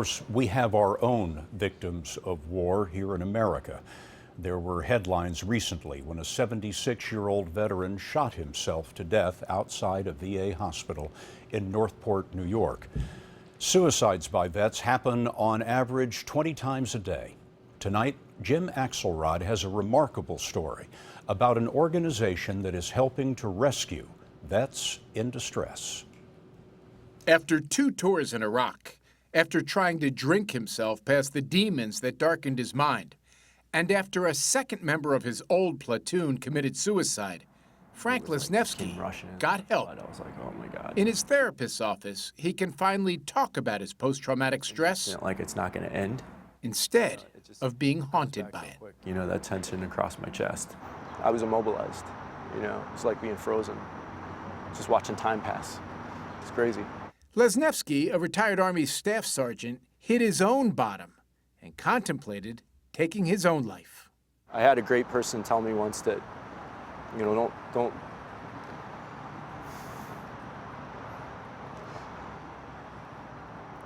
Of course, we have our own victims of war here in America. There were headlines recently when a 76-year-old veteran shot himself to death outside a VA hospital in Northport, New York. Suicides by vets happen on average 20 times a day. Tonight, Jim Axelrod has a remarkable story about an organization that is helping to rescue vets in distress. After 2 tours in Iraq, after trying to drink himself past the demons that darkened his mind, and after a second member of his old platoon committed suicide, Frank Nevsky got help. I was like, oh my God. In his therapist's office, he can finally talk about his post-traumatic stress. Like it's not going to end. Instead of being haunted by it. You know, that tension across my chest. I was immobilized. You know, it's like being frozen. Just watching time pass. It's crazy. Nevsky, a retired Army staff sergeant, hit his own bottom and contemplated taking his own life. I had a great person tell me once that, you know, don't.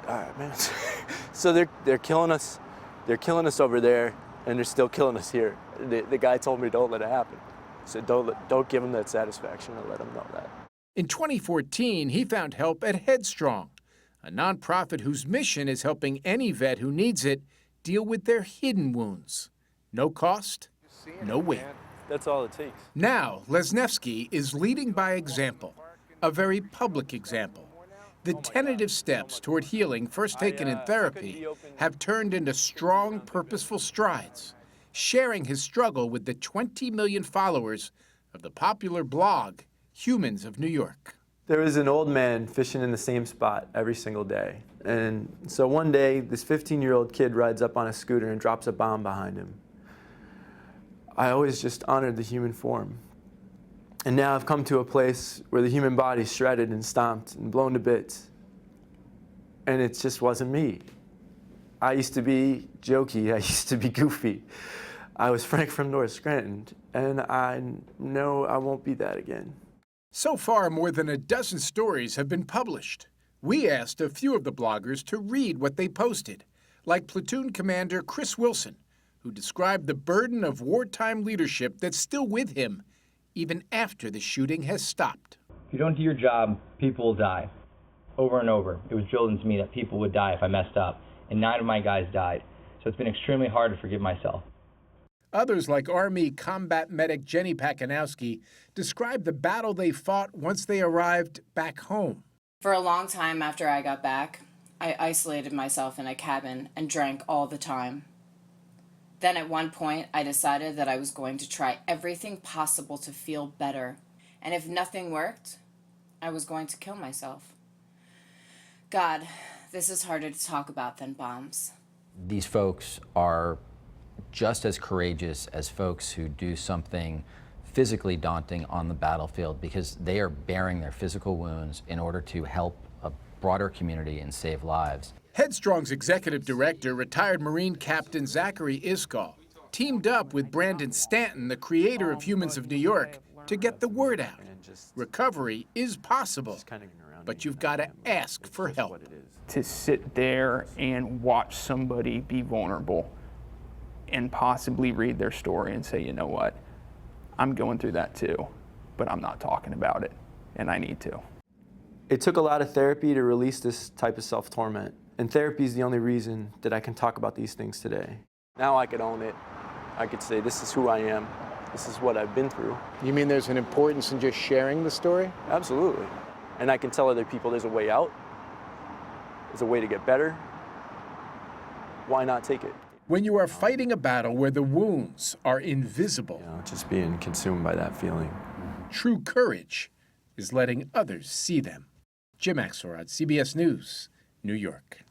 All right, man. So they're killing us. They're killing us over there, and they're still killing us here. The guy told me don't let it happen. He said don't give them that satisfaction and let them know that. In 2014, he found help at Headstrong, a nonprofit whose mission is helping any vet who needs it deal with their hidden wounds. No cost, no wait. That's all it takes. Now, Nevsky is leading by example, a very public example. The tentative steps toward healing, first taken in therapy, have turned into strong, purposeful strides, sharing his struggle with the 20 million followers of the popular blog, Humans of New York. There was an old man fishing in the same spot every single day. And so one day, this 15-year-old kid rides up on a scooter and drops a bomb behind him. I always just honored the human form. And now I've come to a place where the human body's shredded and stomped and blown to bits. And it just wasn't me. I used to be jokey, I used to be goofy. I was Frank from North Scranton, and I know I won't be that again. So far, more than a dozen stories have been published. We asked a few of the bloggers to read what they posted, like Platoon Commander Chris Wilson, who described the burden of wartime leadership that's still with him, even after the shooting has stopped. If you don't do your job, people will die. Over and over, it was drilled into me that people would die if I messed up, and 9 of my guys died. So it's been extremely hard to forgive myself. Others, like Army combat medic Jenny Pachanowski, described the battle they fought once they arrived back home. For a long time after I got back, I isolated myself in a cabin and drank all the time. Then at one point, I decided that I was going to try everything possible to feel better. And if nothing worked, I was going to kill myself. God, this is harder to talk about than bombs. These folks are just as courageous as folks who do something physically daunting on the battlefield, because they are bearing their physical wounds in order to help a broader community and save lives. Headstrong's executive director, retired Marine Captain Zachary, teamed up with Brandon Stanton, the creator of Humans of New York, to get the word out. Recovery is possible, but you've got to ask for help. To sit there and watch somebody be vulnerable and possibly read their story and say, you know what, I'm going through that too, but I'm not talking about it, and I need to. It took a lot of therapy to release this type of self-torment, and therapy is the only reason that I can talk about these things today. Now I could own it. I could say, this is who I am. This is what I've been through. You mean there's an importance in just sharing the story? Absolutely. And I can tell other people there's a way out. There's a way to get better. Why not take it? When you are fighting a battle where the wounds are invisible, You know, just being consumed by that feeling. True courage is letting others see them. Jim Axelrod, CBS News, New York.